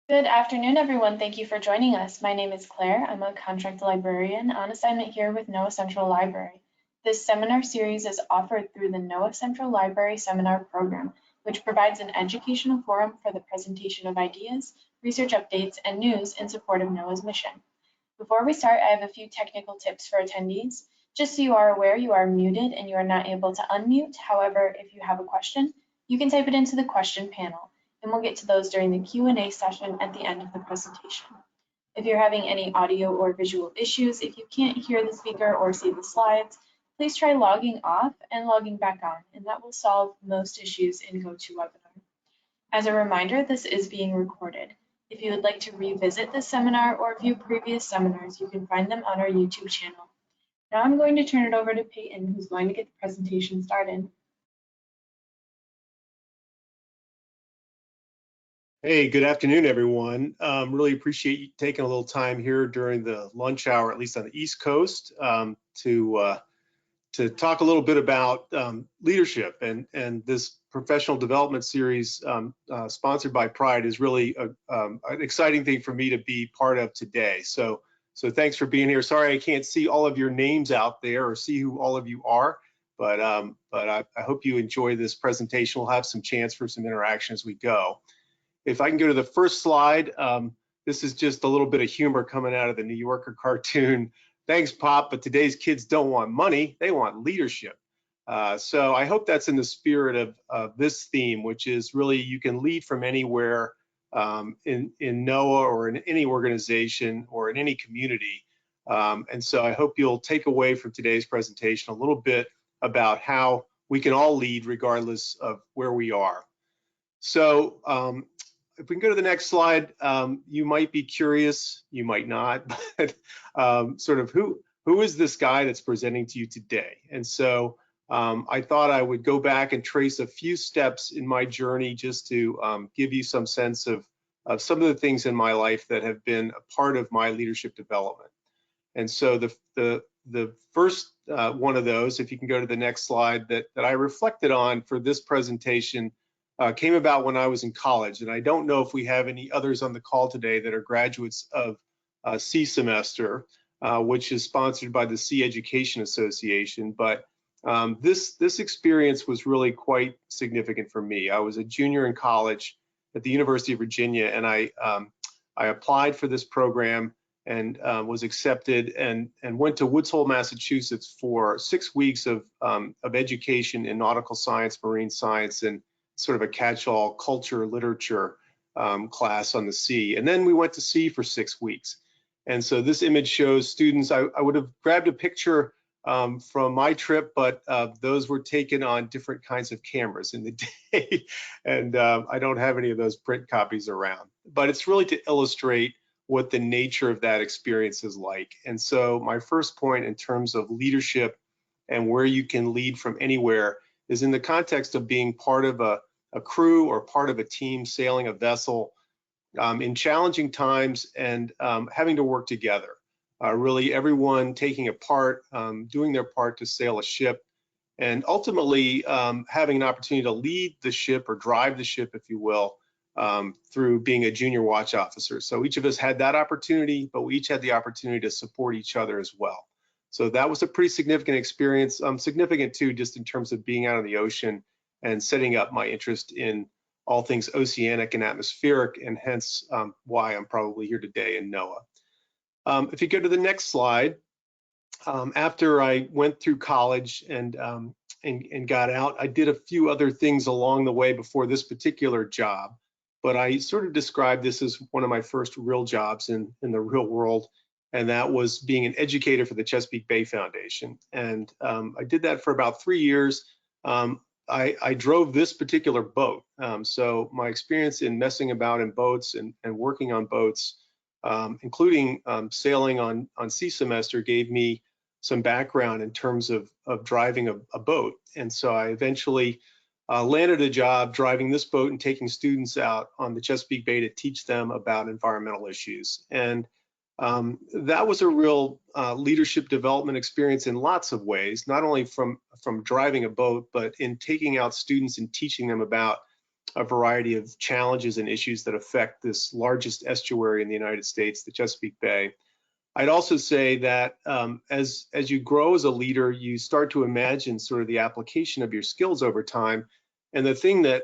Good afternoon, everyone. Thank you for joining us. My name is Claire. I'm a contract librarian on assignment here with NOAA Central Library. This seminar series is offered through the NOAA Central Library Seminar Program, which provides an educational forum for the presentation of ideas, research updates, and news in support of NOAA's mission. Before we start, I have a few technical tips for attendees. Just so you are aware, you are muted and you are not able to unmute. However, if you have a question, you can type it into the question panel, and we'll get to those during the Q&A session at the end of the presentation. If you're having any audio or visual issues, if you can't hear the speaker or see the slides, please try logging off and logging back on, and that will solve most issues in GoToWebinar. As a reminder, this is being recorded. If you would like to revisit this seminar or view previous seminars, you can find them on our YouTube channel. Now I'm going to turn it over to Peyton, who's going to get the presentation started. Hey, good afternoon, everyone. Really appreciate you taking a little time here during the lunch hour, at least on the East Coast, to talk a little bit about leadership. And this professional development series sponsored by Pride is really an exciting thing for me to be part of today. So thanks for being here. Sorry I can't see all of your names out there or see who all of you are, but I hope you enjoy this presentation. We'll have some chance for some interaction as we go. If I can go to the first slide, this is just a little bit of humor coming out of the New Yorker cartoon. Thanks, Pop, but today's kids don't want money, they want leadership. So I hope that's in the spirit of this theme, which is really you can lead from anywhere in NOAA or in any organization or in any community. And so I hope you'll take away from today's presentation a little bit about how we can all lead regardless of where we are. So if we can go to the next slide, you might be curious, you might not, but sort of who is this guy that's presenting to you today? And so I thought I would go back and trace a few steps in my journey just to give you some sense of some of the things in my life that have been a part of my leadership development. And so the first one of those, if you can go to the next slide, that I reflected on for this presentation came about when I was in college, and I don't know if we have any others on the call today that are graduates of C semester, which is sponsored by the C Education Association, but this experience was really quite significant for me. I was a junior in college at the University of Virginia, and I applied for this program and was accepted and went to Woods Hole, Massachusetts for 6 weeks of education in nautical science, marine science, and sort of a catch-all culture literature class on the sea. And then we went to sea for 6 weeks. And so this image shows students. I would have grabbed a picture from my trip, but those were taken on different kinds of cameras in the day. And I don't have any of those print copies around. But it's really to illustrate what the nature of that experience is like. And so my first point in terms of leadership and where you can lead from anywhere is in the context of being part of a crew or part of a team sailing a vessel in challenging times and having to work together. Really everyone taking a part, doing their part to sail a ship, and ultimately having an opportunity to lead the ship or drive the ship, if you will, through being a junior watch officer. So each of us had that opportunity, but we each had the opportunity to support each other as well. So that was a pretty significant experience, significant too, just in terms of being out on the ocean and setting up my interest in all things oceanic and atmospheric, and hence why I'm probably here today in NOAA. If you go to the next slide, after I went through college and got out, I did a few other things along the way before this particular job, but I sort of described this as one of my first real jobs in the real world. And that was being an educator for the Chesapeake Bay Foundation. And I did that for about 3 years. I drove this particular boat. So my experience in messing about in boats and working on boats, including sailing on sea semester, gave me some background in terms of driving a boat. And so I eventually landed a job driving this boat and taking students out on the Chesapeake Bay to teach them about environmental issues. And that was a real leadership development experience in lots of ways, not only from driving a boat, but in taking out students and teaching them about a variety of challenges and issues that affect this largest estuary in the United States, the Chesapeake Bay. I'd also say that as you grow as a leader, you start to imagine sort of the application of your skills over time. And the thing that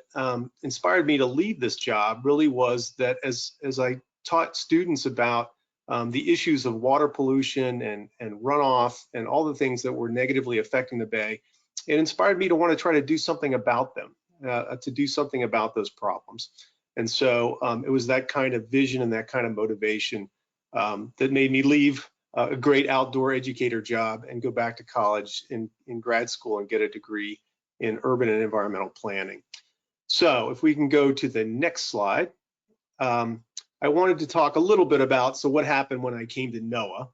inspired me to lead this job really was that as I taught students about the issues of water pollution and runoff and all the things that were negatively affecting the bay, it inspired me to want to try to do something about them, to do something about those problems. And so it was that kind of vision and that kind of motivation that made me leave a great outdoor educator job and go back to college in grad school and get a degree in urban and environmental planning. So if we can go to the next slide, I wanted to talk a little bit about, so what happened when I came to NOAA.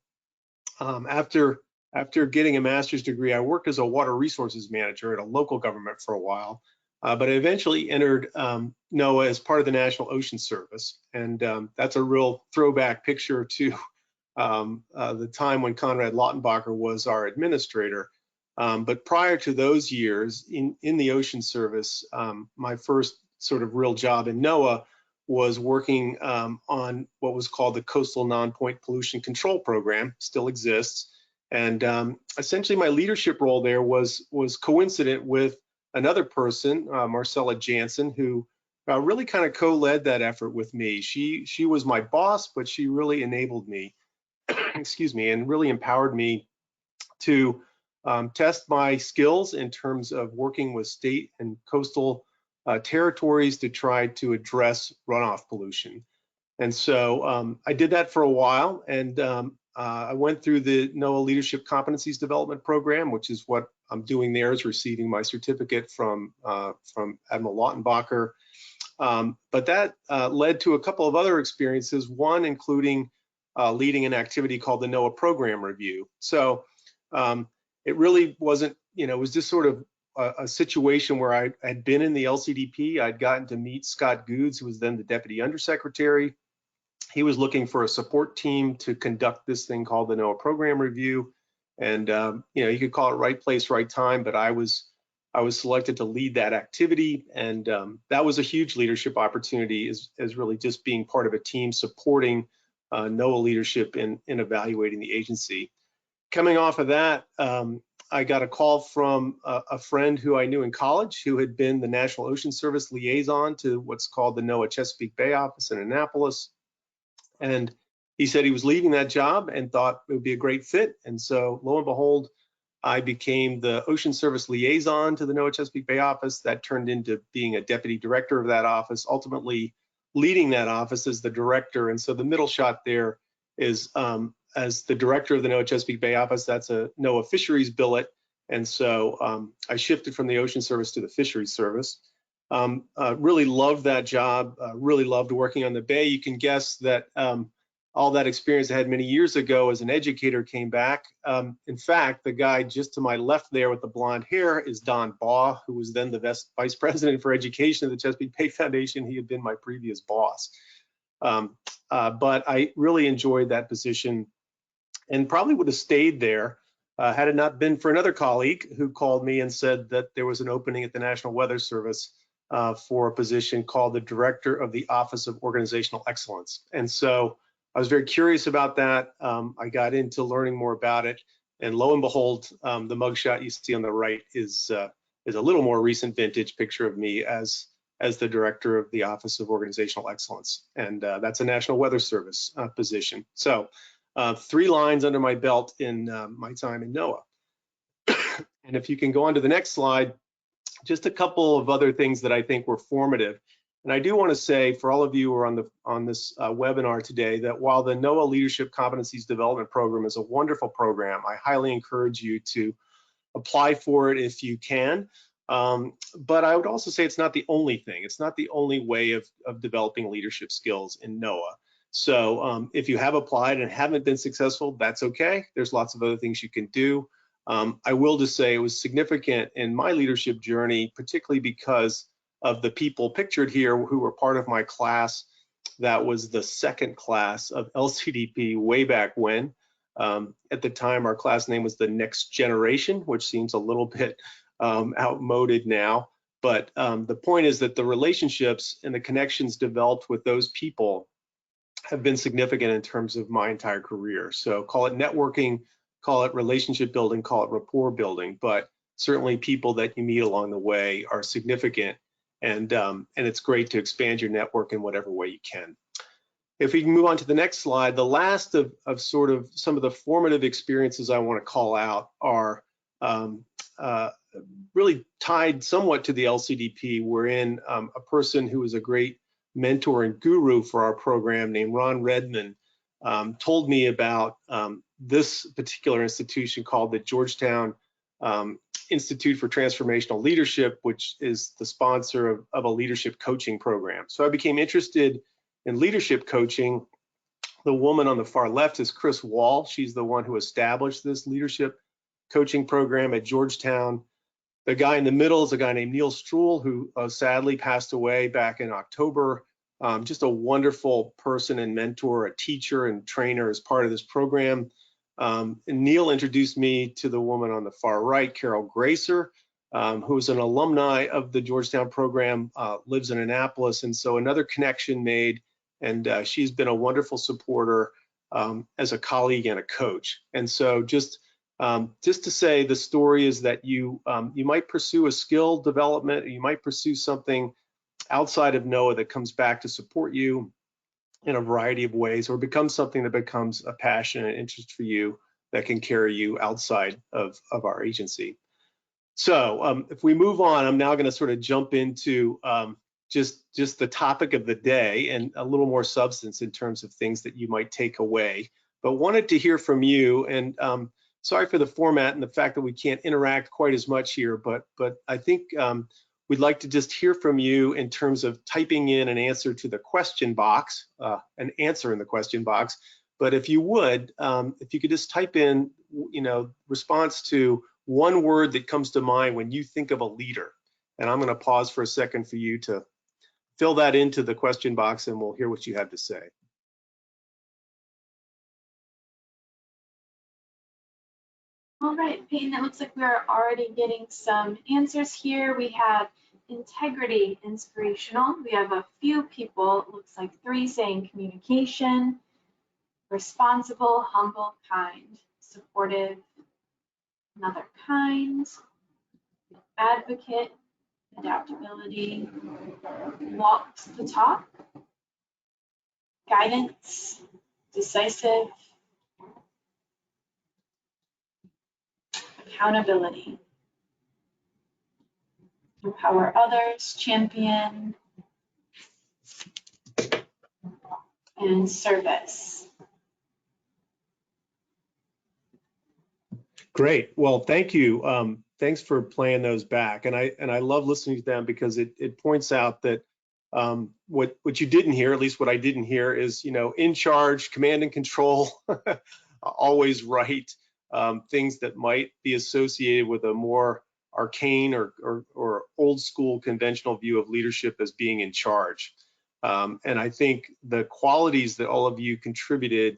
After getting a master's degree, I worked as a water resources manager at a local government for a while, but I eventually entered NOAA as part of the National Ocean Service. And that's a real throwback picture to the time when Conrad Lautenbacher was our administrator. But prior to those years in the Ocean Service, my first sort of real job in NOAA was working on what was called the Coastal Non-Point Pollution Control Program, still exists. And essentially my leadership role there was coincident with another person, Marcella Jansen, who really kind of co-led that effort with me. She was my boss, but she really enabled me, excuse me, and really empowered me to test my skills in terms of working with state and coastal territories to try to address runoff pollution. And so I did that for a while, and I went through the NOAA Leadership Competencies Development Program, which is what I'm doing there, is receiving my certificate from Admiral Lautenbacher. But that led to a couple of other experiences, one including leading an activity called the NOAA Program Review. So it really wasn't, it was just sort of a situation where I had been in the LCDP. I'd gotten to meet Scott Goods, who was then the Deputy Undersecretary. He was looking for a support team to conduct this thing called the NOAA Program Review. And you could call it right place, right time, but I was selected to lead that activity. And that was a huge leadership opportunity, as really just being part of a team supporting NOAA leadership in evaluating the agency. Coming off of that, I got a call from a friend who I knew in college, who had been the National Ocean Service liaison to what's called the NOAA Chesapeake Bay office in Annapolis. And he said he was leaving that job and thought it would be a great fit. And so lo and behold, I became the Ocean Service liaison to the NOAA Chesapeake Bay office. That turned into being a deputy director of that office, ultimately leading that office as the director. And so the middle shot there is as the director of the NOAA Chesapeake Bay office, that's a NOAA Fisheries billet. And so I shifted from the Ocean Service to the Fisheries Service. Really loved that job, really loved working on the Bay. You can guess that all that experience I had many years ago as an educator came back. In fact, the guy just to my left there with the blonde hair is Don Baugh, who was then the vice president for education of the Chesapeake Bay Foundation. He had been my previous boss. But I really enjoyed that position and probably would have stayed there had it not been for another colleague who called me and said that there was an opening at the National Weather Service for a position called the Director of the Office of Organizational Excellence. And so I was very curious about that. I got into learning more about it, and lo and behold, the mugshot you see on the right is a little more recent vintage picture of me as the Director of the Office of Organizational Excellence, and that's a National Weather Service position. So 3 lines under my belt in my time in NOAA. And if you can go on to the next slide, just a couple of other things that I think were formative. And I do want to say for all of you who are on this webinar today that while the NOAA Leadership Competencies Development Program is a wonderful program, I highly encourage you to apply for it if you can. But I would also say it's not the only thing. It's not the only way of developing leadership skills in NOAA. So if you have applied and haven't been successful, that's okay. There's lots of other things you can do. I will just say it was significant in my leadership journey, particularly because of the people pictured here who were part of my class. That was the second class of LCDP way back when. At the time, our class name was the Next Generation, which seems a little bit outmoded now. But the point is that the relationships and the connections developed with those people have been significant in terms of my entire career. So call it networking, call it relationship building, call it rapport building, but certainly people that you meet along the way are significant, and it's great to expand your network in whatever way you can. If we can move on to the next slide, the last of sort of some of the formative experiences I want to call out are really tied somewhat to the LCDP, wherein a person who was a great mentor and guru for our program named Ron Redman told me about this particular institution called the Georgetown Institute for Transformational Leadership, which is the sponsor of a leadership coaching program. So I became interested in leadership coaching. The woman on the far left is Chris Wall. She's the one who established this leadership coaching program at Georgetown. The guy in the middle is a guy named Neil Struhl, who sadly passed away back in October. Just a wonderful person and mentor, a teacher and trainer as part of this program. And Neil introduced me to the woman on the far right, Carol Gracer, who is an alumni of the Georgetown program, lives in Annapolis, and so another connection made, and she's been a wonderful supporter as a colleague and a coach. And so just to say, the story is that you might pursue a skill development, or you might pursue something outside of NOAA that comes back to support you in a variety of ways, or becomes something that becomes a passion and interest for you that can carry you outside of our agency. So if we move on, I'm now going to sort of jump into just the topic of the day and a little more substance in terms of things that you might take away, but wanted to hear from you. And sorry for the format and the fact that we can't interact quite as much here, but I think we'd like to just hear from you in terms of typing in an answer to the question box, an answer in the question box. But if you would, if you could just type in, response to one word that comes to mind when you think of a leader. And I'm going to pause for a second for you to fill that into the question box, and we'll hear what you have to say. All right, Peyton, it looks like we're already getting some answers here. We have integrity, inspirational. We have a few people, it looks like 3 saying communication, responsible, humble, kind, supportive, another kind, advocate, adaptability, walks the talk, guidance, decisive, accountability, empower others, champion, and service. Great. Well, thank you. Thanks for playing those back. And I love listening to them because it points out that what you didn't hear, at least what I didn't hear, is in charge, command and control, always right. Things that might be associated with a more arcane or old school conventional view of leadership as being in charge. And I think the qualities that all of you contributed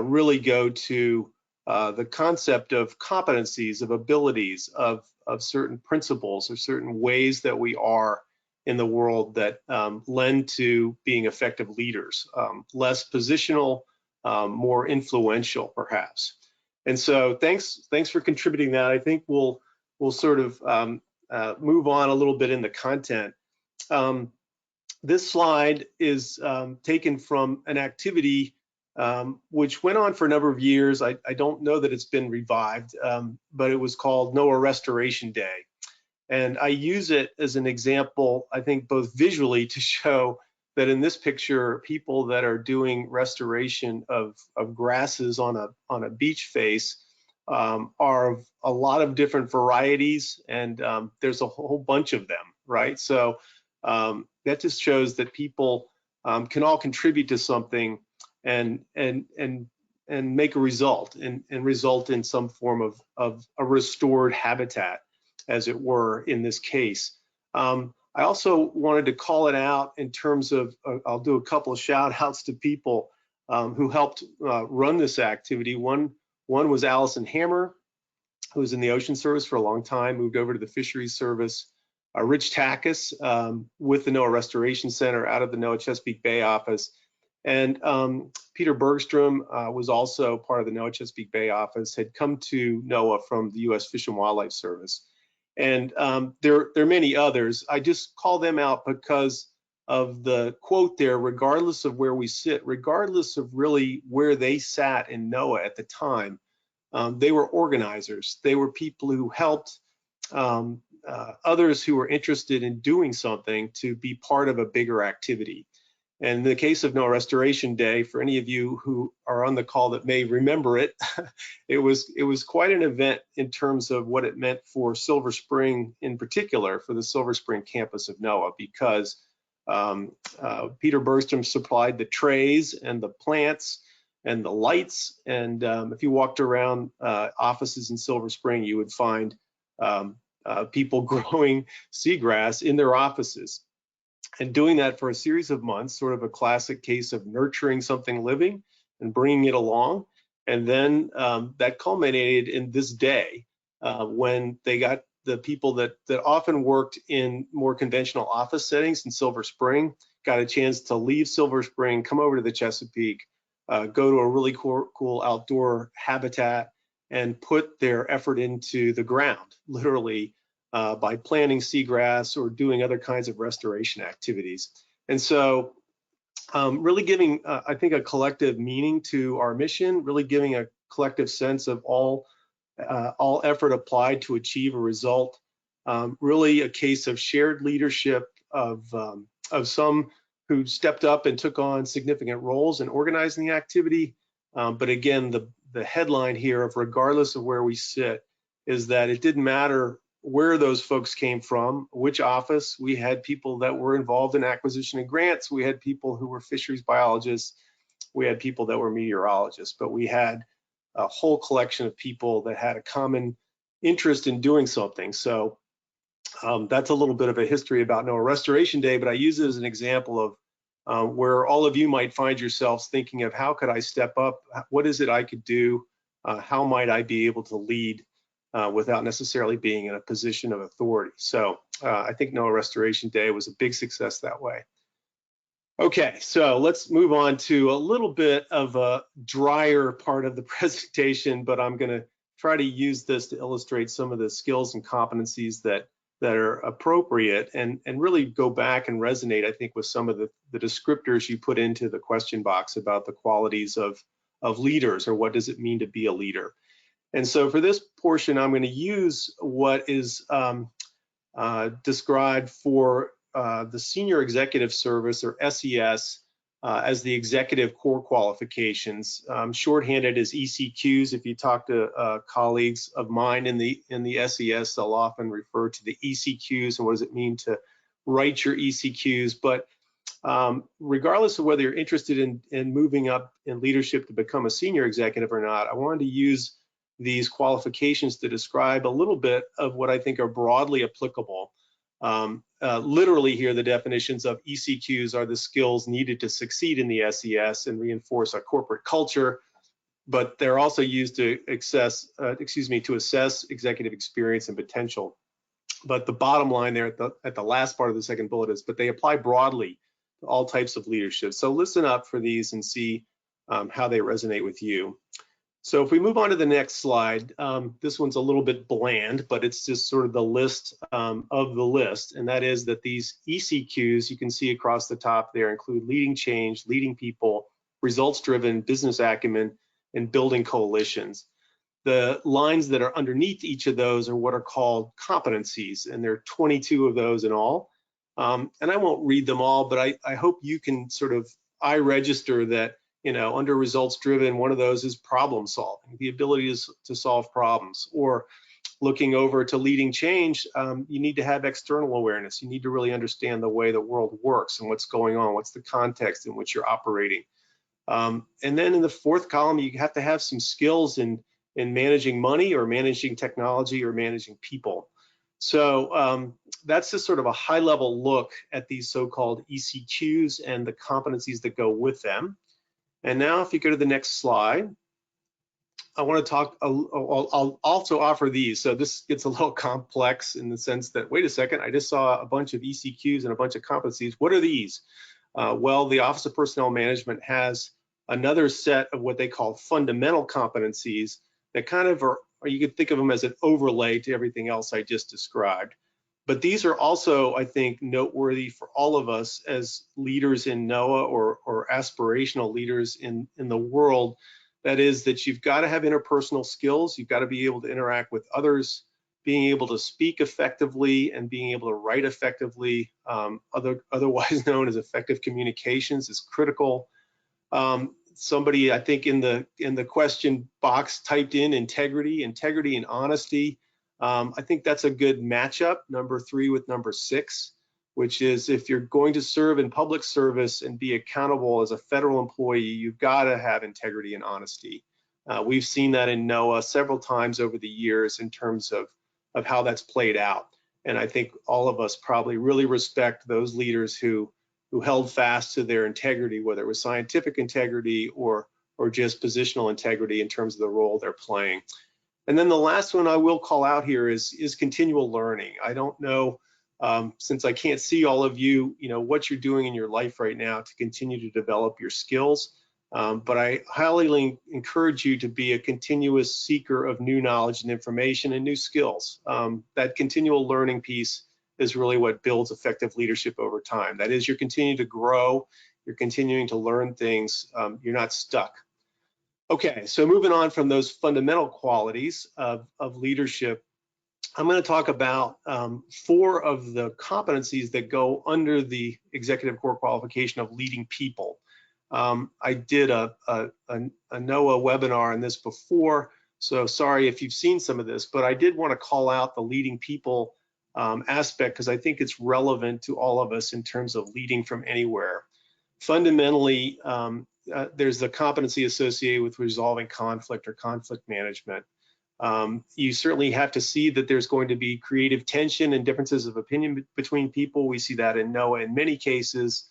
really go to the concept of competencies, of abilities, of certain principles or certain ways that we are in the world that lend to being effective leaders, less positional, more influential perhaps. And so thanks for contributing that. I think we'll sort of move on a little bit in the content. This slide is taken from an activity which went on for a number of years. I don't know that it's been revived, but it was called NOAA Restoration Day. And I use it as an example, I think, both visually to show that in this picture, people that are doing restoration of grasses on a beach face are of a lot of different varieties, and there's a whole bunch of them, right? So that just shows that people can all contribute to something and make a result and result in some form of a restored habitat, as it were, in this case. I also wanted to call it out in terms of, I'll do a couple of shout outs to people who helped run this activity. One was Allison Hammer, who was in the Ocean Service for a long time, moved over to the Fisheries Service, Rich Takis with the NOAA Restoration Center out of the NOAA Chesapeake Bay office. And Peter Bergstrom was also part of the NOAA Chesapeake Bay office, had come to NOAA from the U.S. Fish and Wildlife Service. And there are many others. I just call them out because of the quote there, regardless of where we sit, regardless of really where they sat in NOAA at the time, they were organizers. They were people who helped others who were interested in doing something to be part of a bigger activity. And in the case of NOAA Restoration Day, for any of you who are on the call that may remember it, it was quite an event in terms of what it meant for Silver Spring in particular, for the Silver Spring campus of NOAA, because Peter Bergstrom supplied the trays and the plants and the lights. And if you walked around offices in Silver Spring, you would find people growing seagrass in their offices. And doing that for a series of months, sort of a classic case of nurturing something living and bringing it along. And then that culminated in this day when they got the people that often worked in more conventional office settings in Silver Spring, got a chance to leave Silver Spring, come over to the Chesapeake, go to a really cool outdoor habitat, and put their effort into the ground, literally, by planting seagrass or doing other kinds of restoration activities. And so really giving, I think, a collective meaning to our mission, really giving a collective sense of all effort applied to achieve a result, really a case of shared leadership of some who stepped up and took on significant roles in organizing the activity. But again, the headline here of regardless of where we sit is that it didn't matter where those folks came from, which office. We had people that were involved in acquisition and grants. We had people who were fisheries biologists. We had people that were meteorologists, but we had a whole collection of people that had a common interest in doing something. So that's a little bit of a history about NOAA Restoration Day, but I use it as an example of where all of you might find yourselves thinking of how could I step up? What is it I could do? How might I be able to lead without necessarily being in a position of authority? So I think NOAA Restoration Day was a big success that way. Okay, so let's move on to a little bit of a drier part of the presentation, but I'm going to try to use this to illustrate some of the skills and competencies that are appropriate and really go back and resonate, I think, with some of the descriptors you put into the question box about the qualities of leaders, or what does it mean to be a leader. And so for this portion, I'm going to use what is described for the Senior Executive Service, or SES, as the executive core qualifications, shorthanded as ECQs. If you talk to colleagues of mine in the SES, they'll often refer to the ECQs and what does it mean to write your ECQs. But regardless of whether you're interested in moving up in leadership to become a senior executive or not, I wanted to use these qualifications to describe a little bit of what I think are broadly applicable. Literally here, the definitions of ECQs are the skills needed to succeed in the SES and reinforce a corporate culture, but they're also used to assess executive experience and potential. But the bottom line there at the last part of the second bullet is, but they apply broadly to all types of leadership. So listen up for these and see how they resonate with you. So if we move on to the next slide, this one's a little bit bland, but it's just sort of the list of the list. And that is that these ECQs you can see across the top there include leading change, leading people, results-driven, business acumen, and building coalitions. The lines that are underneath each of those are what are called competencies, and there are 22 of those in all. And I won't read them all, but I hope you can sort of register that, you know, under results driven, one of those is problem solving, the ability to solve problems. Or looking over to leading change, you need to have external awareness. You need to really understand the way the world works and what's going on, what's the context in which you're operating. And then in the fourth column, you have to have some skills in managing money, or managing technology, or managing people. So that's just sort of a high level look at these so-called ECQs and the competencies that go with them. And now if you go to the next slide, I want to talk, I'll also offer these. So this gets a little complex in the sense that, wait a second, I just saw a bunch of ECQs and a bunch of competencies. What are these? Well, the Office of Personnel Management has another set of what they call fundamental competencies that kind of are, or you could think of them as an overlay to everything else I just described. But these are also, I think, noteworthy for all of us as leaders in NOAA or aspirational leaders in the world. That is that you've got to have interpersonal skills. You've got to be able to interact with others, being able to speak effectively and being able to write effectively, otherwise known as effective communications, is critical. Somebody, I think, in the question box typed in integrity and honesty. I think that's a good matchup, number 3 with number 6, which is if you're going to serve in public service and be accountable as a federal employee, you've got to have integrity and honesty. We've seen that in NOAA several times over the years in terms of how that's played out. And I think all of us probably really respect those leaders who held fast to their integrity, whether it was scientific integrity or just positional integrity in terms of the role they're playing. And then the last one I will call out here is continual learning. I don't know, since I can't see all of you, what you're doing in your life right now to continue to develop your skills. But I highly encourage you to be a continuous seeker of new knowledge and information and new skills. That continual learning piece is really what builds effective leadership over time. That is, you're continuing to grow, you're continuing to learn things, you're not stuck. Okay, so moving on from those fundamental qualities of leadership, I'm going to talk about 4 of the competencies that go under the executive core qualification of leading people. I did a NOAA webinar on this before, so sorry if you've seen some of this, but I did want to call out the leading people aspect because I think it's relevant to all of us in terms of leading from anywhere. Fundamentally, there's the competency associated with resolving conflict or conflict management. You certainly have to see that there's going to be creative tension and differences of opinion between people. We see that in NOAA in many cases.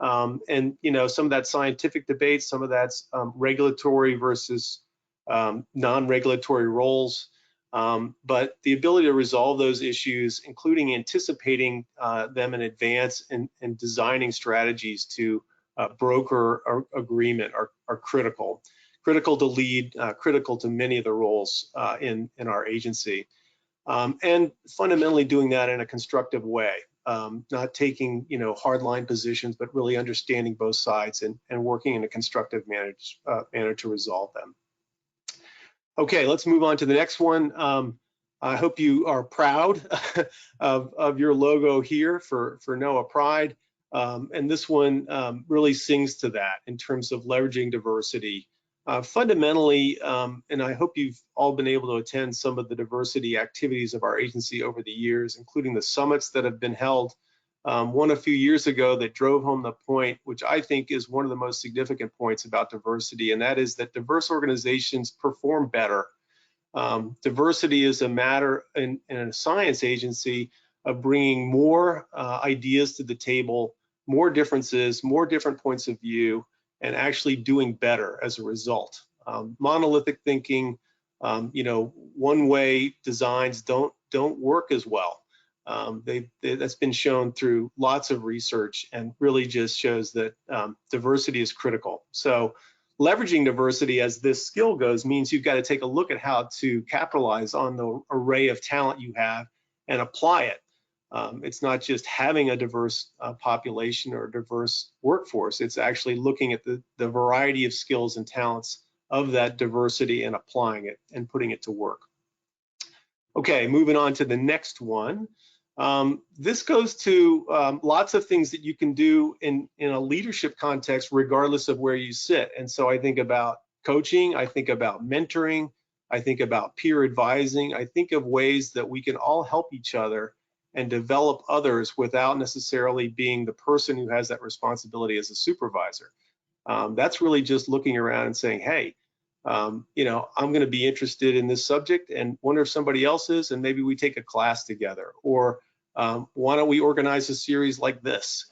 And some of that scientific debate, some of that's regulatory versus non-regulatory roles. But the ability to resolve those issues, including anticipating them in advance and designing strategies to broker agreement are critical. Critical to lead, critical to many of the roles in our agency. And fundamentally doing that in a constructive way, not taking hardline positions, but really understanding both sides and working in a constructive manner to resolve them. Okay, let's move on to the next one. I hope you are proud of your logo here for NOAA Pride. And this one really sings to that in terms of leveraging diversity. Fundamentally, and I hope you've all been able to attend some of the diversity activities of our agency over the years, including the summits that have been held. One a few years ago that drove home the point, which I think is one of the most significant points about diversity, and that is that diverse organizations perform better. Diversity is a matter in a science agency of bringing more ideas to the table, more differences, more different points of view, and actually doing better as a result. Monolithic thinking, one-way designs don't work as well. That's been shown through lots of research and really just shows that diversity is critical. So leveraging diversity as this skill goes means you've got to take a look at how to capitalize on the array of talent you have and apply it. It's not just having a diverse population or a diverse workforce. It's actually looking at the variety of skills and talents of that diversity and applying it and putting it to work. Okay, moving on to the next one. This goes to lots of things that you can do in a leadership context, regardless of where you sit. And so I think about coaching, I think about mentoring, I think about peer advising, I think of ways that we can all help each other and develop others without necessarily being the person who has that responsibility as a supervisor. That's really just looking around and saying, hey, I'm going to be interested in this subject and wonder if somebody else is, and maybe we take a class together. Or why don't we organize a series like this?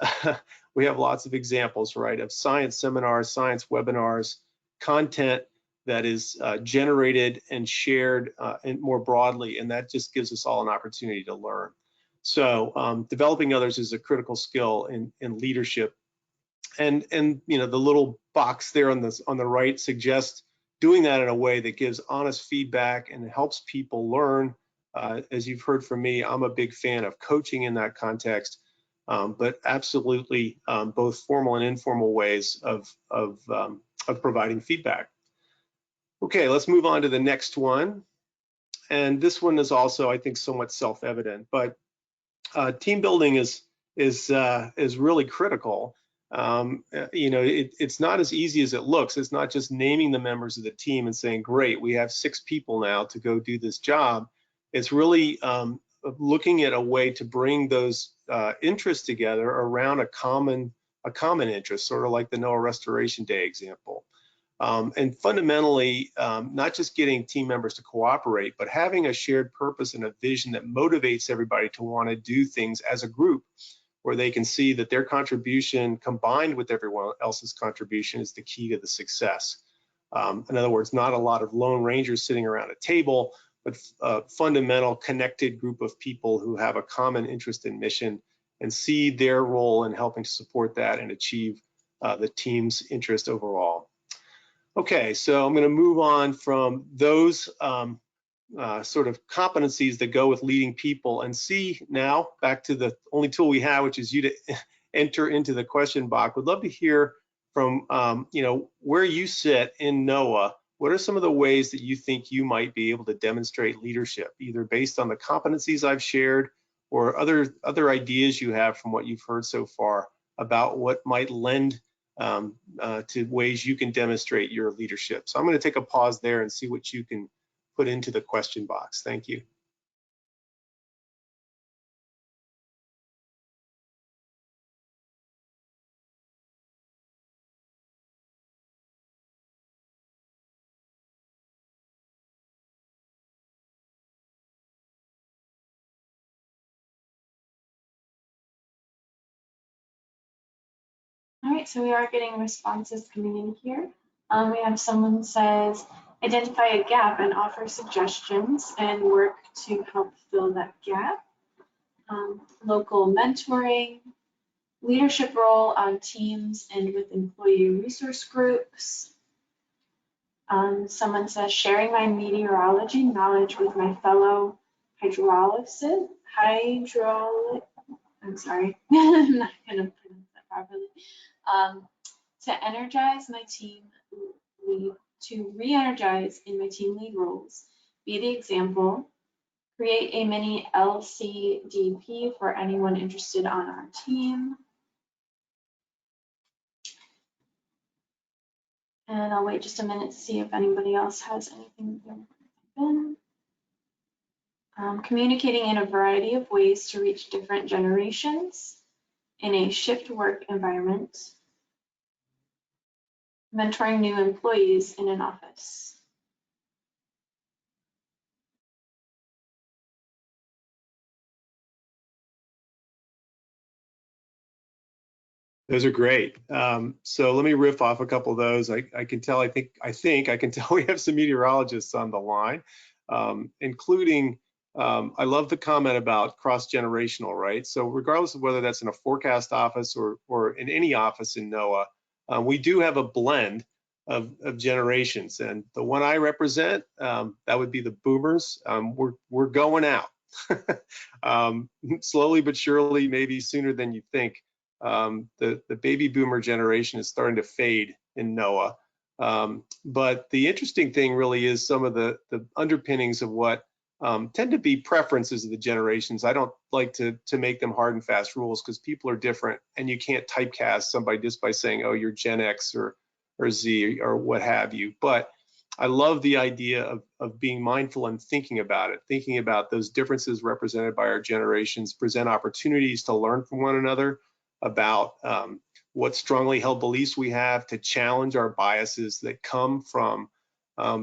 We have lots of examples, right, of science seminars, science webinars, content that is generated and shared and more broadly, and that just gives us all an opportunity to learn. So developing others is a critical skill in leadership. And you know, the little box there on the right suggests doing that in a way that gives honest feedback and helps people learn. As you've heard from me, I'm a big fan of coaching in that context, but absolutely both formal and informal ways of providing feedback. Okay, let's move on to the next one. And this one is also, I think, somewhat self-evident, but team building is really critical. You know, it's not as easy as it looks. It's not just naming the members of the team and saying, great, we have 6 people now to go do this job. It's really looking at a way to bring those interests together around a common interest, sort of like the NOAA Restoration Day example. And fundamentally, not just getting team members to cooperate, but having a shared purpose and a vision that motivates everybody to want to do things as a group, where they can see that their contribution combined with everyone else's contribution is the key to the success. In other words, not a lot of lone rangers sitting around a table, but a fundamental connected group of people who have a common interest and mission and see their role in helping to support that and achieve the team's interest overall. Okay, so I'm going to move on from those sort of competencies that go with leading people and see now back to the only tool we have, which is you to enter into the question box. Would love to hear from you know, where you sit in NOAA. What are some of the ways that you think you might be able to demonstrate leadership, either based on the competencies I've shared or other ideas you have from what you've heard so far about what might lend to ways you can demonstrate your leadership. So I'm going to take a pause there and see what you can put into the question box. Thank you. All right, so we are getting responses coming in here. We have someone says, identify a gap and offer suggestions and work to help fill that gap. Local mentoring, leadership role on teams and with employee resource groups. Someone says, sharing my meteorology knowledge with my fellow hydrologist. I'm sorry, I'm not going to pronounce that properly. To energize my team lead, to re-energize in my team lead roles, be the example, create a mini LCDP for anyone interested on our team. And I'll wait just a minute to see if anybody else has anything that they're in. Communicating in a variety of ways to reach different generations in a shift work environment. Mentoring new employees in an office. Those are great. So let me riff off a couple of those. I can tell, I think I can tell we have some meteorologists on the line, including, I love the comment about cross-generational, right? So regardless of whether that's in a forecast office or in any office in NOAA, we do have a blend of generations. And the one I represent, that would be the boomers. We're going out. Slowly but surely, maybe sooner than you think. The baby boomer generation is starting to fade in NOAA. But the interesting thing really is some of the underpinnings of what tend to be preferences of the generations. I don't like to make them hard and fast rules because people are different and you can't typecast somebody just by saying, oh, you're Gen X or Z or what have you. But I love the idea of being mindful and thinking about it, thinking about those differences represented by our generations, present opportunities to learn from one another about what strongly held beliefs we have, to challenge our biases that come from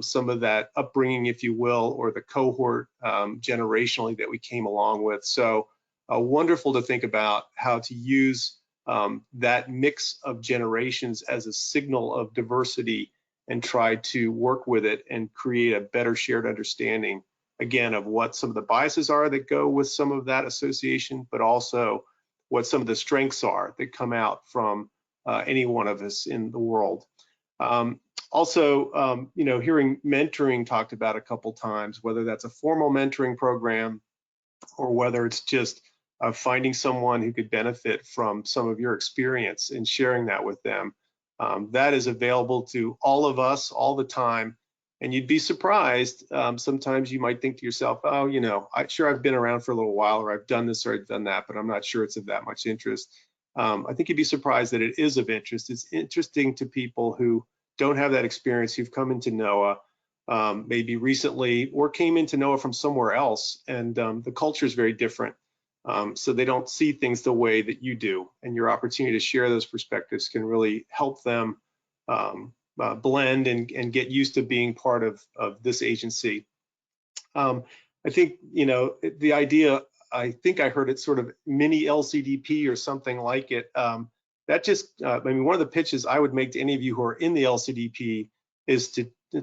some of that upbringing, if you will, or the cohort generationally that we came along with. So wonderful to think about how to use that mix of generations as a signal of diversity and try to work with it and create a better shared understanding, again, of what some of the biases are that go with some of that association, but also what some of the strengths are that come out from any one of us in the world. Also, hearing mentoring talked about a couple times, whether that's a formal mentoring program or whether it's just finding someone who could benefit from some of your experience and sharing that with them. That is available to all of us all the time. And you'd be surprised. Sometimes you might think to yourself, oh, sure, I've been around for a little while, or I've done this or I've done that, but I'm not sure it's of that much interest. I think you'd be surprised that it is of interest. It's interesting to people who don't have that experience, who've come into NOAA maybe recently or came into NOAA from somewhere else, and the culture is very different. So they don't see things the way that you do, and your opportunity to share those perspectives can really help them blend and get used to being part of this agency. I think, the idea, I think I heard it sort of mini LCDP or something like it. That just, one of the pitches I would make to any of you who are in the LCDP is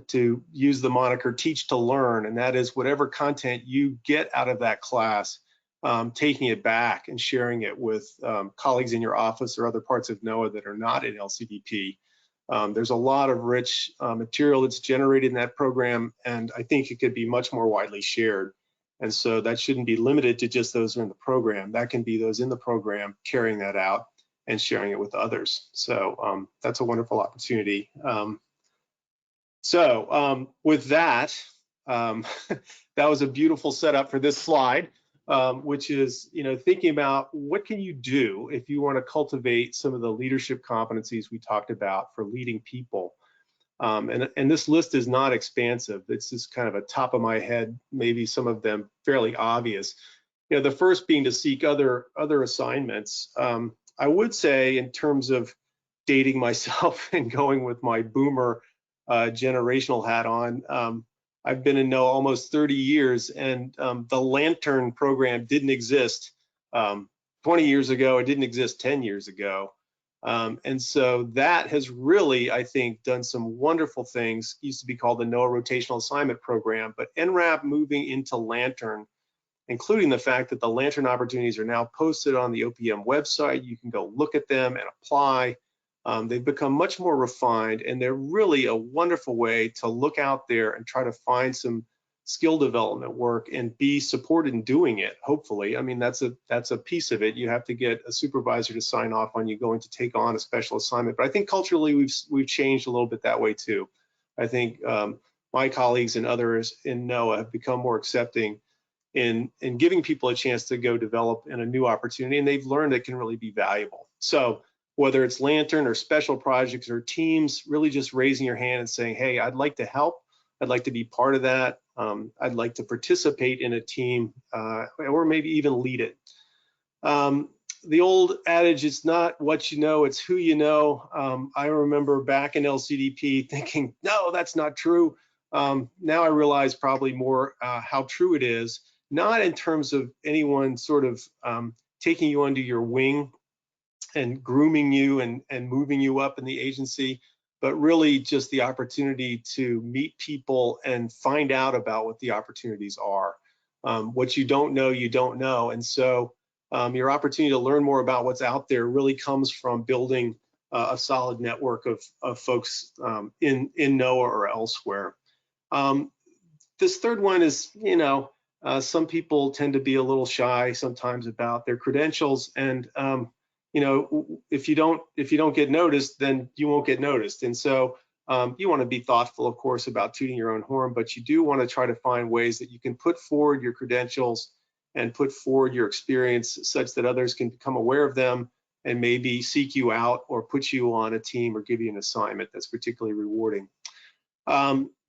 to use the moniker teach to learn, and that is whatever content you get out of that class, taking it back and sharing it with colleagues in your office or other parts of NOAA that are not in LCDP. There's a lot of rich material that's generated in that program, and I think it could be much more widely shared. And so that shouldn't be limited to just those who are in the program. That can be those in the program carrying that out and sharing it with others. So that's a wonderful opportunity. With that, that was a beautiful setup for this slide, which is, thinking about what can you do if you want to cultivate some of the leadership competencies we talked about for leading people. And this list is not expansive. It's just kind of a top of my head, maybe some of them fairly obvious. The first being to seek other assignments. I would say, in terms of dating myself and going with my boomer generational hat on, I've been in NOAA almost 30 years, and the Lantern program didn't exist 20 years ago. It didn't exist 10 years ago. And so that has really, I think, done some wonderful things. It used to be called the NOAA Rotational Assignment Program, but NRAP moving into Lantern, including the fact that the Lantern opportunities are now posted on the OPM website. You can go look at them and apply. They've become much more refined, and they're really a wonderful way to look out there and try to find some skill development work and be supported in doing it, hopefully. That's a piece of it. You have to get a supervisor to sign off on you going to take on a special assignment. But I think culturally we've changed a little bit that way too. I think my colleagues and others in NOAA have become more accepting in giving people a chance to go develop in a new opportunity, and they've learned it can really be valuable. So whether it's Lantern or special projects or teams, really just raising your hand and saying, hey, I'd like to help. I'd like to be part of that. I'd like to participate in a team or maybe even lead it. The old adage, it's not what you know, it's who you know. I remember back in LCDP thinking, no, that's not true. Now I realize probably more how true it is, not in terms of anyone sort of taking you under your wing and grooming you and moving you up in the agency, but really just the opportunity to meet people and find out about what the opportunities are. What you don't know, you don't know. And so your opportunity to learn more about what's out there really comes from building a solid network of folks in NOAA or elsewhere. This third one is, some people tend to be a little shy sometimes about their credentials, and if you don't get noticed, then you won't get noticed. And so you want to be thoughtful, of course, about tooting your own horn, but you do want to try to find ways that you can put forward your credentials and put forward your experience such that others can become aware of them and maybe seek you out or put you on a team or give you an assignment that's particularly rewarding.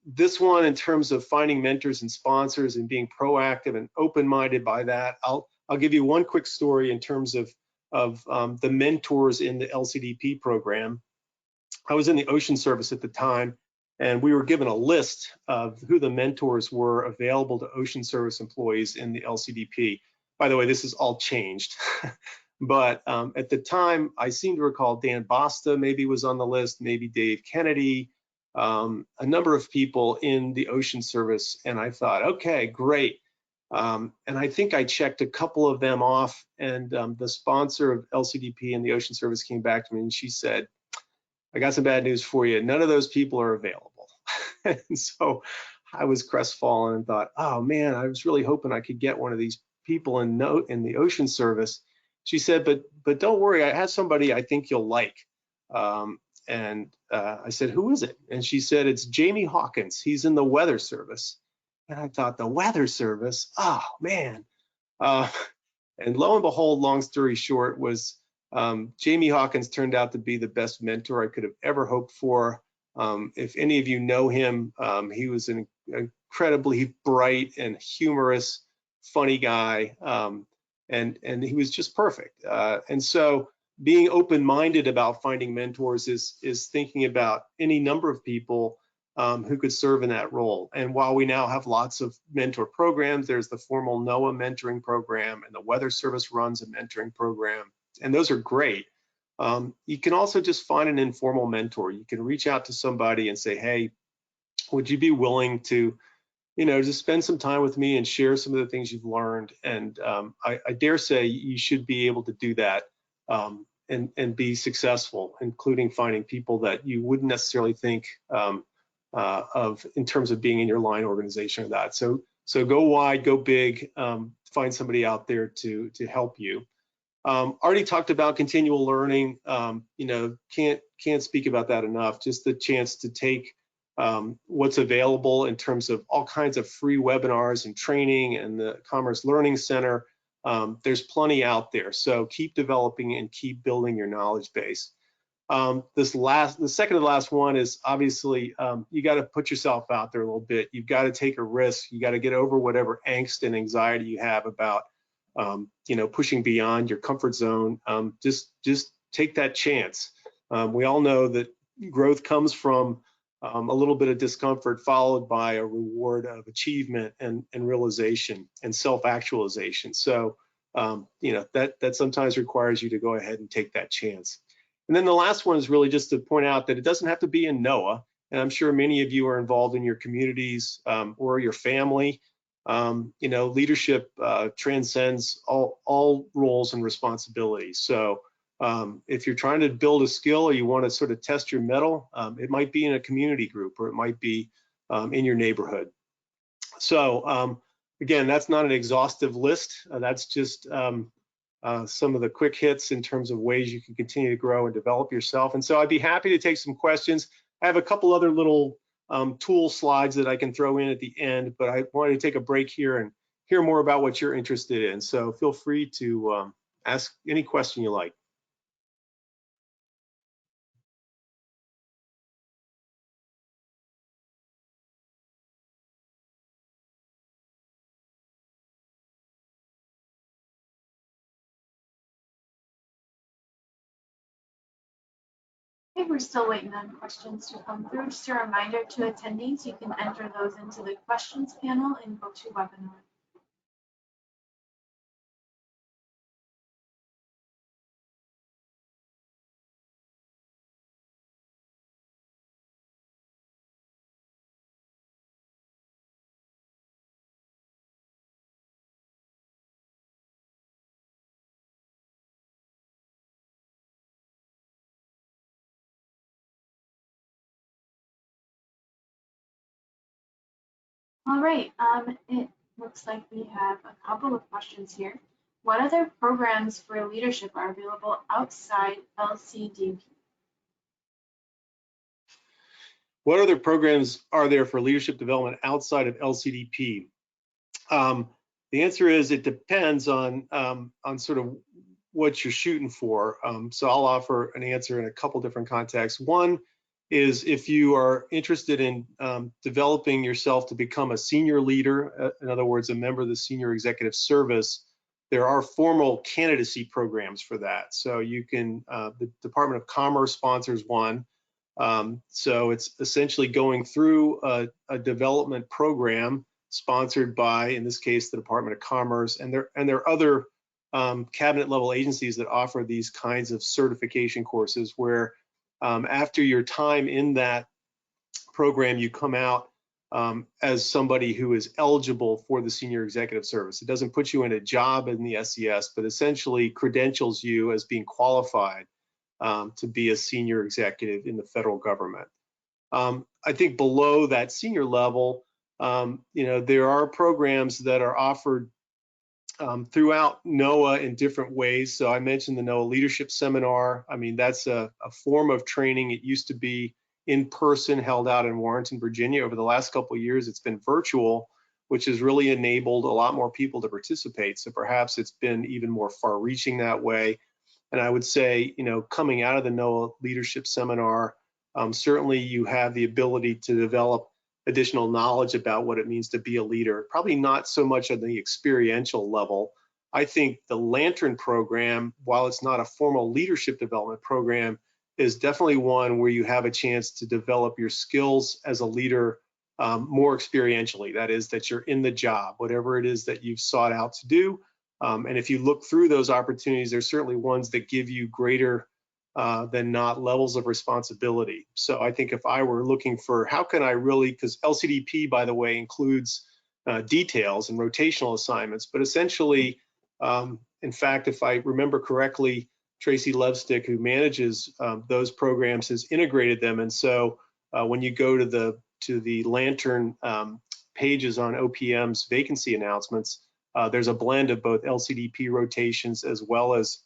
This one, in terms of finding mentors and sponsors and being proactive and open-minded by that, I'll give you one quick story in terms of the mentors in the LCDP program. I was in the Ocean Service at the time, and we were given a list of who the mentors were available to Ocean Service employees in the LCDP. By the way, this is all changed. But at the time, I seem to recall Dan Basta maybe was on the list, maybe Dave Kennedy, a number of people in the ocean service, and I thought, okay, great. And I think I checked a couple of them off, and the sponsor of LCDP and the ocean service came back to me and she said, I got some bad news for you. None of those people are available. And so I was crestfallen and thought, oh man, I was really hoping I could get one of these people in the ocean service. She said, but don't worry, I have somebody I think you'll like. I said, who is it? And she said, it's Jamie Hawkins. He's in the weather service. And I thought, the weather service? Oh man. And lo and behold, long story short, was Jamie Hawkins turned out to be the best mentor I could have ever hoped for. If any of you know him, he was an incredibly bright and humorous, funny guy, and he was just perfect. And so being open-minded about finding mentors is thinking about any number of people who could serve in that role. And while we now have lots of mentor programs, there's the formal NOAA mentoring program, and the Weather Service runs a mentoring program, and those are great. You can also just find an informal mentor. You can reach out to somebody and say, hey, would you be willing to, just spend some time with me and share some of the things you've learned? And I dare say you should be able to do that and be successful, including finding people that you wouldn't necessarily think of in terms of being in your line organization or that. So go wide, go big, find somebody out there to help you. Already talked about continual learning. Can't speak about that enough. Just the chance to take what's available in terms of all kinds of free webinars and training and the Commerce Learning Center. There's plenty out there. So keep developing and keep building your knowledge base. The second to the last one is obviously you got to put yourself out there a little bit. You've got to take a risk. You got to get over whatever angst and anxiety you have about pushing beyond your comfort zone. Just take that chance. We all know that growth comes from a little bit of discomfort followed by a reward of achievement and realization and self-actualization. So that sometimes requires you to go ahead and take that chance. And then the last one is really just to point out that it doesn't have to be in NOAA. And I'm sure many of you are involved in your communities or your family. Leadership transcends all roles and responsibilities. So if you're trying to build a skill or you want to sort of test your mettle, it might be in a community group or it might be in your neighborhood. So again, that's not an exhaustive list. That's just some of the quick hits in terms of ways you can continue to grow and develop yourself. And so I'd be happy to take some questions. I have a couple other little tool slides that I can throw in at the end, but I wanted to take a break here and hear more about what you're interested in. So feel free to ask any question you like. Okay, we're still waiting on questions to come through. Just a reminder to attendees, you can enter those into the questions panel in GoToWebinar. All right, it looks like we have a couple of questions here. What other programs for leadership are available outside LCDP? What other programs are there for leadership development outside of LCDP? The answer is it depends on sort of what you're shooting for. So I'll offer an answer in a couple different contexts. One is if you are interested in developing yourself to become a senior leader, in other words, a member of the senior executive service, there are formal candidacy programs for that. So you can, the Department of Commerce sponsors one. So it's essentially going through a development program sponsored by, in this case, the Department of Commerce, and there are other cabinet level agencies that offer these kinds of certification courses where after your time in that program, you come out as somebody who is eligible for the senior executive service. It doesn't put you in a job in the SES, but essentially credentials you as being qualified to be a senior executive in the federal government. I think below that senior level, there are programs that are offered throughout NOAA in different ways. So I mentioned the NOAA Leadership Seminar. I mean, that's a form of training. It used to be in person, held out in Warrenton, Virginia. Over the last couple of years, it's been virtual, which has really enabled a lot more people to participate. So perhaps it's been even more far-reaching that way. And I would say, coming out of the NOAA Leadership Seminar, certainly you have the ability to develop additional knowledge about what it means to be a leader, probably not so much on the experiential level. I think the Lantern program, while it's not a formal leadership development program, is definitely one where you have a chance to develop your skills as a leader more experientially. That is, that you're in the job, whatever it is that you've sought out to do. And if you look through those opportunities, there's certainly ones that give you greater than not levels of responsibility. So I think if I were looking for how can I really, because LCDP, by the way, includes details and rotational assignments, but essentially, in fact, if I remember correctly, Tracy Levstick, who manages those programs, has integrated them. And so when you go to the Lantern pages on OPM's vacancy announcements, there's a blend of both LCDP rotations as well as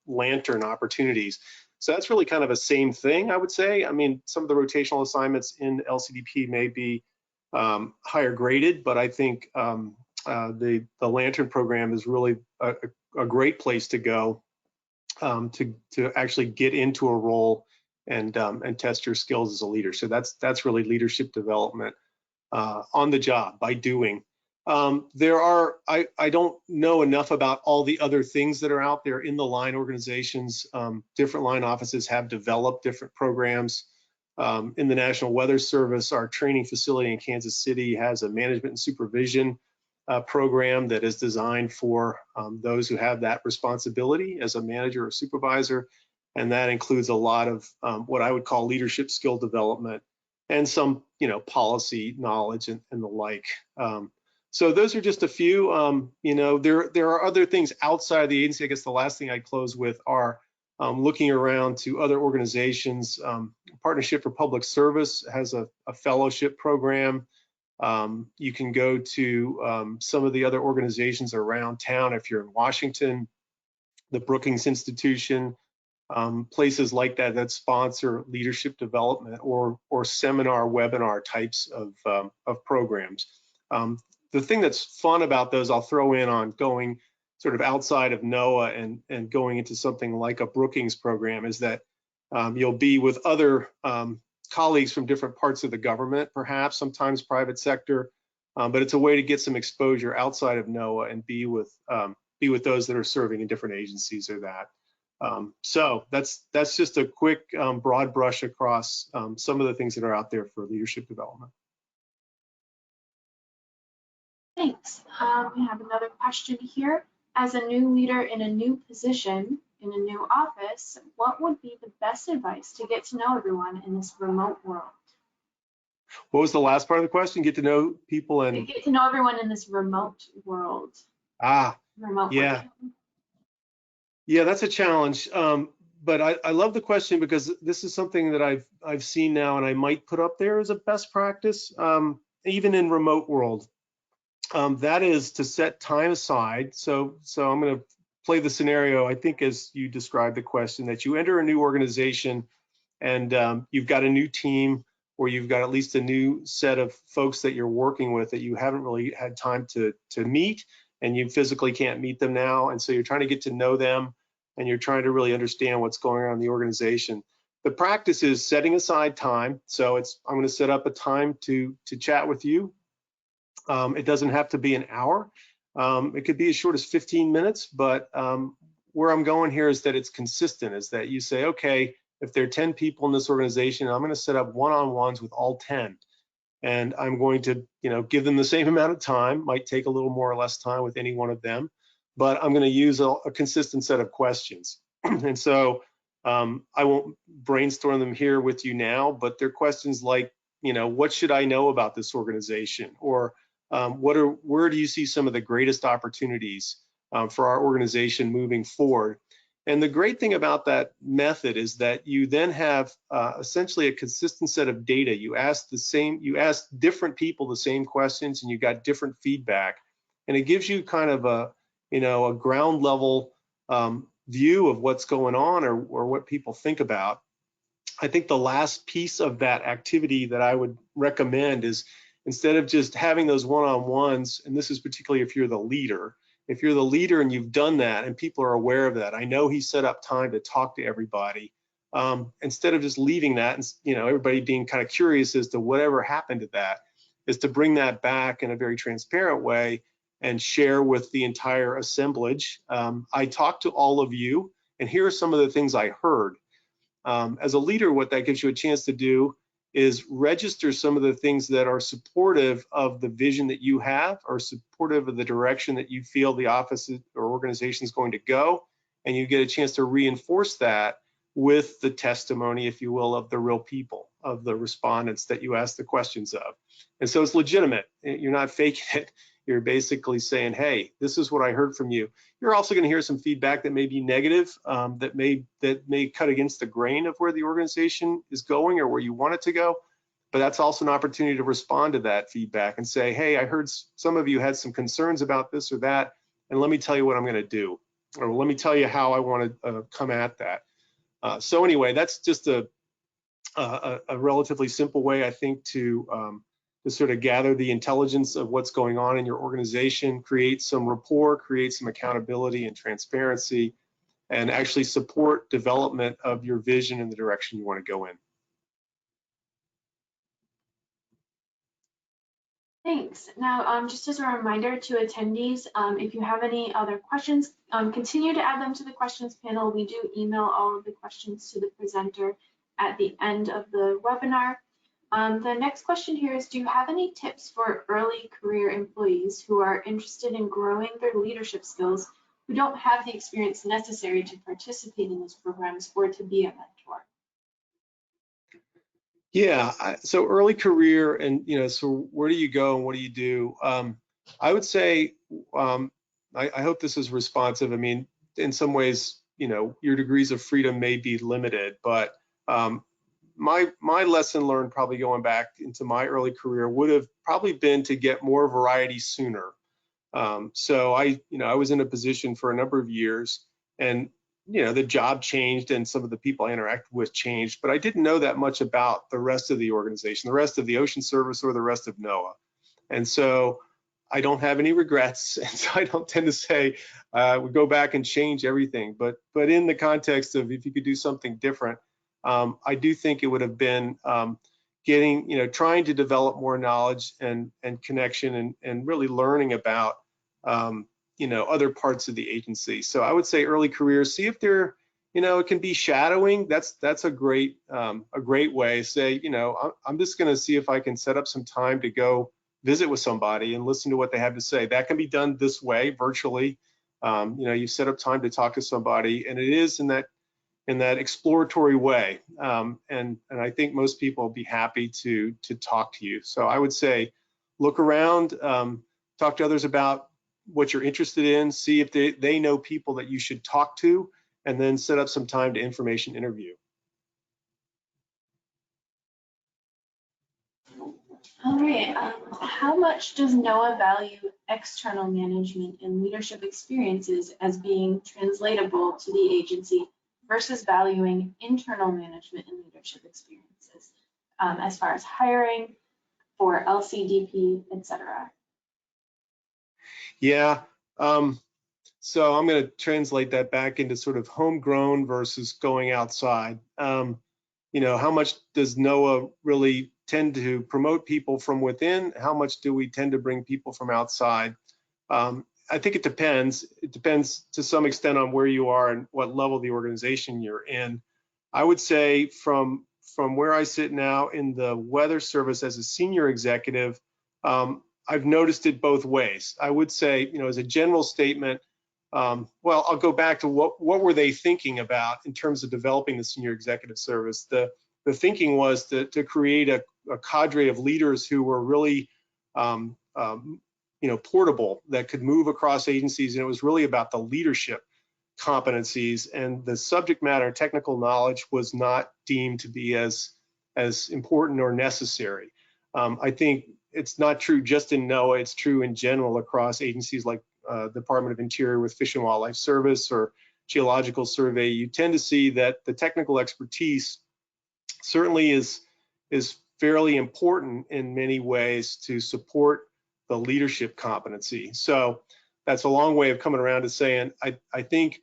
Lantern opportunities. So that's really kind of a same thing, I would say. I mean, some of the rotational assignments in LCDP may be higher graded, but I think the Lantern program is really a great place to go to actually get into a role and test your skills as a leader. So that's really leadership development on the job by doing. I don't know enough about all the other things that are out there in the line organizations. Different line offices have developed different programs. In the National Weather Service, our training facility in Kansas City has a management and supervision program that is designed for those who have that responsibility as a manager or supervisor. And that includes a lot of what I would call leadership skill development and some, policy knowledge and the like. So those are just a few. There are other things outside of the agency. I guess the last thing I'd close with are looking around to other organizations. Partnership for Public Service has a fellowship program. You can go to some of the other organizations around town if you're in Washington, the Brookings Institution, places like that sponsor leadership development or seminar, webinar types of programs. The thing that's fun about those, I'll throw in on going sort of outside of NOAA and going into something like a Brookings program, is that you'll be with other colleagues from different parts of the government, perhaps sometimes private sector, but it's a way to get some exposure outside of NOAA and be with those that are serving in different agencies or that. So that's just a quick broad brush across some of the things that are out there for leadership development. Thanks. We have another question here. As a new leader in a new position, in a new office, what would be the best advice to get to know everyone in this remote world? What was the last part of the question? Get to know people and get to know everyone in this remote world. Remote yeah. world. Yeah, that's a challenge. But I love the question because this is something that I've seen now and I might put up there as a best practice, even in remote world. That is to set time aside. So I'm going to play the scenario, I think, as you described the question, that you enter a new organization and you've got a new team, or you've got at least a new set of folks that you're working with that you haven't really had time to meet, and you physically can't meet them now. And so you're trying to get to know them and you're trying to really understand what's going on in the organization. The practice is setting aside time. So I'm going to set up a time to chat with you. It doesn't have to be an hour. It could be as short as 15 minutes, but where I'm going here is that it's consistent, is that you say, okay, if there are 10 people in this organization, I'm going to set up one-on-ones with all 10. And I'm going to, give them the same amount of time, might take a little more or less time with any one of them, but I'm going to use a consistent set of questions. And so I won't brainstorm them here with you now, but they're questions like, what should I know about this organization, or where do you see some of the greatest opportunities for our organization moving forward? And the great thing about that method is that you then have essentially a consistent set of data. You ask different people the same questions, and you got different feedback, and it gives you kind of a ground level view of what's going on, or what people think about. I think the last piece of that activity that I would recommend is, instead of just having those one-on-ones, and this is particularly if you're the leader, and you've done that and people are aware of that, I know he set up time to talk to everybody, instead of just leaving that and everybody being kind of curious as to whatever happened to that, is to bring that back in a very transparent way and share with the entire assemblage. I talked to all of you, and here are some of the things I heard. As a leader, what that gives you a chance to do is register some of the things that are supportive of the vision that you have, or supportive of the direction that you feel the office or organization is going to go, and you get a chance to reinforce that with the testimony, if you will, of the real people, of the respondents that you ask the questions of. And so it's legitimate. You're not faking it. You're basically saying, hey, this is what I heard from you. You're also going to hear some feedback that may be negative, that may cut against the grain of where the organization is going or where you want it to go. But that's also an opportunity to respond to that feedback and say, hey, I heard some of you had some concerns about this or that, and let me tell you what I'm going to do, or let me tell you how I want to come at that. So anyway, that's just a relatively simple way, I think, to sort of gather the intelligence of what's going on in your organization, create some rapport, create some accountability and transparency, and actually support development of your vision and the direction you want to go in. Thanks. Now, just as a reminder to attendees, if you have any other questions, continue to add them to the questions panel. We do email all of the questions to the presenter at the end of the webinar. The next question here is, do you have any tips for early career employees who are interested in growing their leadership skills, who don't have the experience necessary to participate in those programs or to be a mentor? Yeah, so early career, and so where do you go and what do you do? I would say, I hope this is responsive. I mean, in some ways, your degrees of freedom may be limited, but my lesson learned, probably going back into my early career, would have probably been to get more variety sooner. So I was in a position for a number of years, and the job changed and some of the people I interacted with changed, but I didn't know that much about the rest of the organization, the rest of the Ocean Service, or the rest of NOAA. And so I don't have any regrets, and so I don't tend to say we go back and change everything. But in the context of, if you could do something different, I do think it would have been trying to develop more knowledge and connection and really learning about other parts of the agency. So I would say early career, see if they're, it can be shadowing. That's a great way. Say, I'm just going to see if I can set up some time to go visit with somebody and listen to what they have to say. That can be done this way, virtually. You set up time to talk to somebody, and it is in that exploratory way. And I think most people will be happy to talk to you. So I would say, look around, talk to others about what you're interested in, see if they know people that you should talk to, and then set up some time to information interview. All right. How much does NOAA value external management and leadership experiences as being translatable to the agency versus valuing internal management and leadership experiences, as far as hiring for LCDP, etc.? Yeah. So I'm going to translate that back into sort of homegrown versus going outside. How much does NOAA really tend to promote people from within? How much do we tend to bring people from outside? I think it depends. It depends to some extent on where you are and what level of the organization you're in. I would say from where I sit now in the Weather Service as a senior executive, I've noticed it both ways. I would say, as a general statement, well, I'll go back to what were they thinking about in terms of developing the senior executive service. The thinking was to create a cadre of leaders who were really portable, that could move across agencies, and it was really about the leadership competencies, and the subject matter technical knowledge was not deemed to be as important or necessary. I think it's not true just in NOAA, it's true in general across agencies like Department of Interior with Fish and Wildlife Service or Geological Survey. You tend to see that the technical expertise certainly is fairly important in many ways to support the leadership competency. So that's a long way of coming around to saying I think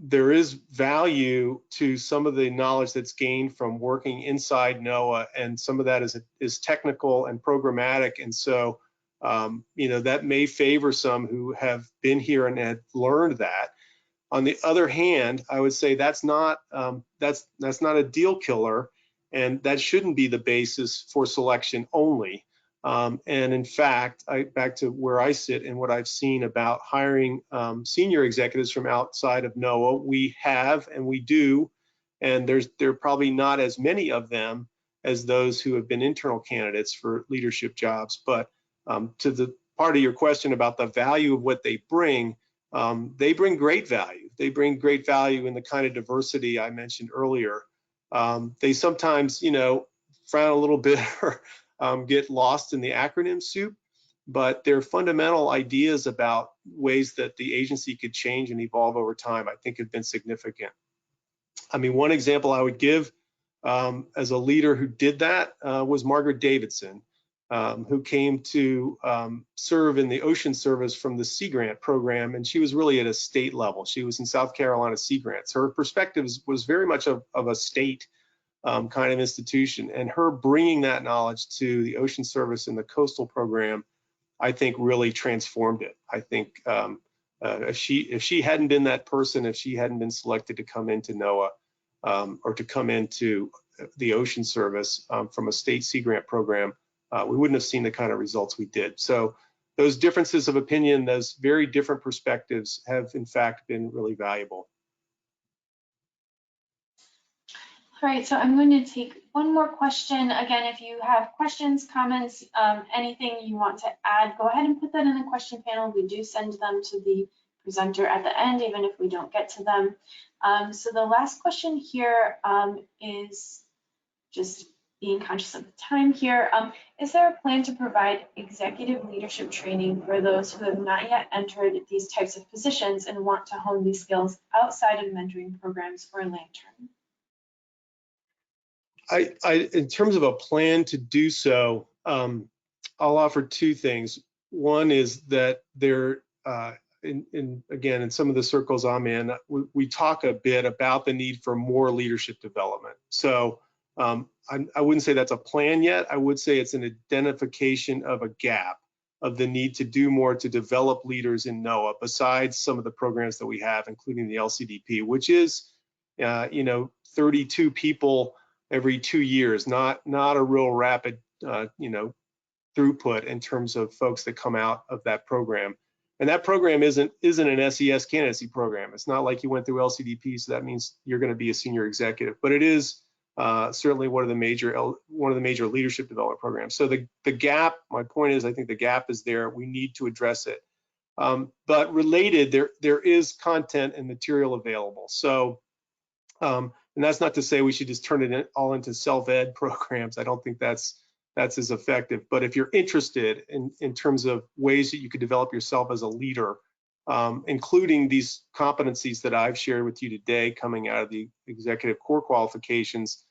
there is value to some of the knowledge that's gained from working inside NOAA, and some of that is technical and programmatic, and so that may favor some who have been here and had learned that. On the other hand, I would say that's not a deal killer, and that shouldn't be the basis for selection only. And in fact, back to where I sit and what I've seen about hiring senior executives from outside of NOAA, we have and we do, and there are probably not as many of them as those who have been internal candidates for leadership jobs. But to the part of your question about the value of what they bring great value. They bring great value in the kind of diversity I mentioned earlier. They sometimes, frown a little bit or get lost in the acronym soup, but their fundamental ideas about ways that the agency could change and evolve over time, I think, have been significant. I mean, one example I would give as a leader who did that was Margaret Davidson, who came to serve in the Ocean Service from the Sea Grant program, and she was really at a state level. She was in South Carolina Sea Grants. Her perspective was very much of a state kind of institution, and her bringing that knowledge to the Ocean Service and the coastal program, I think, really transformed it. I think if she hadn't been that person, if she hadn't been selected to come into NOAA or to come into the Ocean Service from a state Sea Grant program, we wouldn't have seen the kind of results we did. So those differences of opinion, those very different perspectives have in fact been really valuable. All right, so I'm going to take one more question. Again, if you have questions, comments, anything you want to add, go ahead and put that in the question panel. We do send them to the presenter at the end, even if we don't get to them. So the last question here is just being conscious of the time here. Is there a plan to provide executive leadership training for those who have not yet entered these types of positions and want to hone these skills outside of mentoring programs or Lantern? In terms of a plan to do so, I'll offer two things. One is that there, again, in some of the circles I'm in, we talk a bit about the need for more leadership development. So I wouldn't say that's a plan yet. I would say it's an identification of a gap, of the need to do more to develop leaders in NOAA, besides some of the programs that we have, including the LCDP, which is, 32 people every 2 years, not a real rapid, throughput in terms of folks that come out of that program. And that program isn't an SES candidacy program. It's not like you went through LCDP, so that means you're going to be a senior executive. But it is certainly one of the major leadership development programs. So the gap, my point is, I think the gap is there. We need to address it. But related, there is content and material available. So, and that's not to say we should just turn it all into self-ed programs. I don't think that's as effective. But if you're interested in terms of ways that you could develop yourself as a leader, including these competencies that I've shared with you today coming out of the executive core qualifications,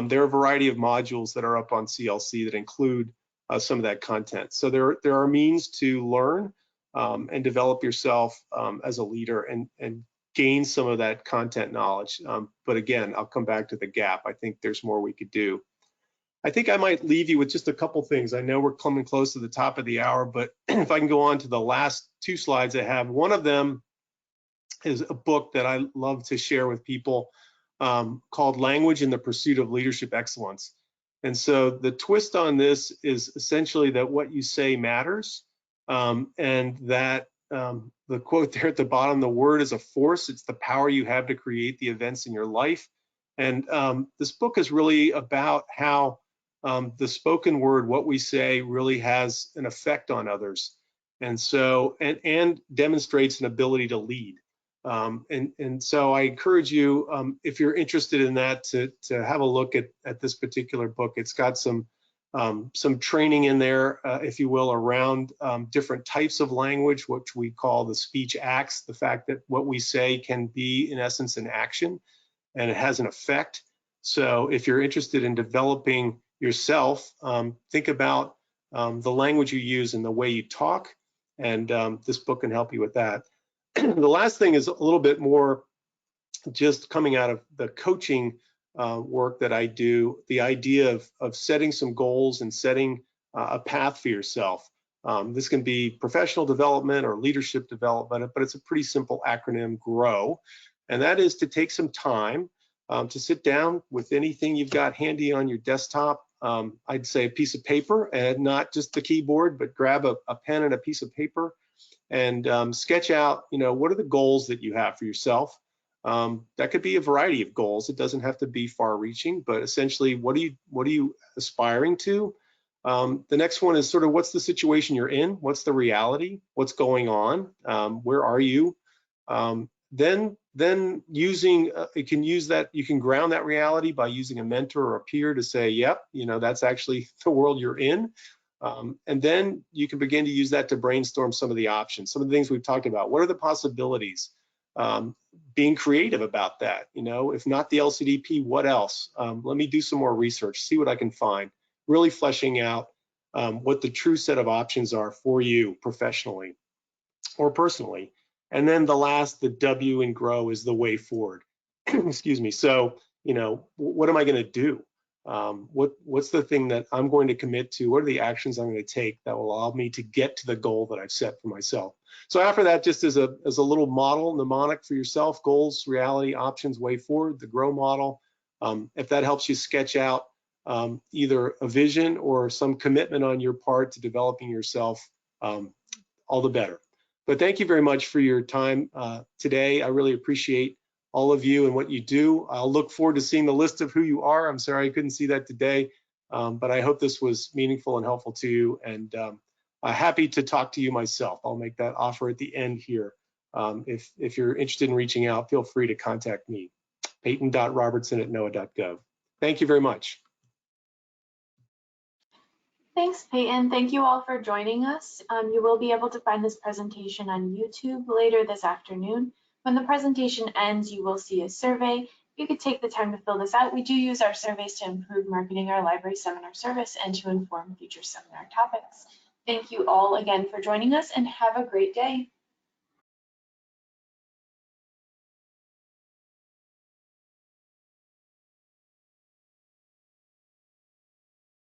there are a variety of modules that are up on CLC that include some of that content. So there are means to learn and develop yourself as a leader and gain some of that content knowledge. But again, I'll come back to the gap. I think there's more we could do. I think I might leave you with just a couple things. I know we're coming close to the top of the hour, but if I can go on to the last two slides I have. One of them is a book that I love to share with people called Language in the Pursuit of Leadership Excellence. And so the twist on this is essentially that what you say matters, and that the quote there at the bottom, the word is a force. It's the power you have to create the events in your life. And this book is really about how the spoken word, what we say, really has an effect on others, and so and demonstrates an ability to lead. And so I encourage you, if you're interested in that, to have a look at this particular book. It's got some training in there, if you will, around different types of language, which we call the speech acts, the fact that what we say can be, in essence, an action, and it has an effect. So if you're interested in developing yourself, think about the language you use and the way you talk, and this book can help you with that. The last thing is a little bit more just coming out of the coaching work that I do, the idea of setting some goals and setting a path for yourself. This can be professional development or leadership development, but it's a pretty simple acronym, GROW. And that is to take some time to sit down with anything you've got handy on your desktop. I'd say a piece of paper, and not just the keyboard, but grab a pen and a piece of paper and sketch out, what are the goals that you have for yourself. That could be a variety of goals. It doesn't have to be far-reaching, but essentially, what are you aspiring to? The next one is sort of, what's the situation you're in? What's the reality? What's going on? Where are you? Then using, you can ground that reality by using a mentor or a peer to say, yep, that's actually the world you're in. And then you can begin to use that to brainstorm some of the options, some of the things we've talked about. What are the possibilities? Being creative about that. If not the LCDP, what else? Let me do some more research, see what I can find, really fleshing out what the true set of options are for you professionally or personally. And then the W in GROW is the way forward. Excuse me. So, what am I going to do? What's the thing that I'm going to commit to? What are the actions I'm going to take that will allow me to get to the goal that I've set for myself? So after that, just as a little model, mnemonic for yourself: goals, reality, options, way forward, the GROW model. If that helps you sketch out either a vision or some commitment on your part to developing yourself, all the better. But thank you very much for your time today. I really appreciate all of you and what you do. I'll look forward to seeing the list of who you are. I'm sorry I couldn't see that today, but I hope this was meaningful and helpful to you, and happy to talk to you myself. I'll make that offer at the end here. If you're interested in reaching out, feel free to contact me, peyton.robertson@noaa.gov. Thank you very much. Thanks, Peyton. Thank you all for joining us. You will be able to find this presentation on YouTube later this afternoon. When the presentation ends, you will see a survey. You could take the time to fill this out. We do use our surveys to improve marketing our library seminar service and to inform future seminar topics. Thank you all again for joining us, and have a great day.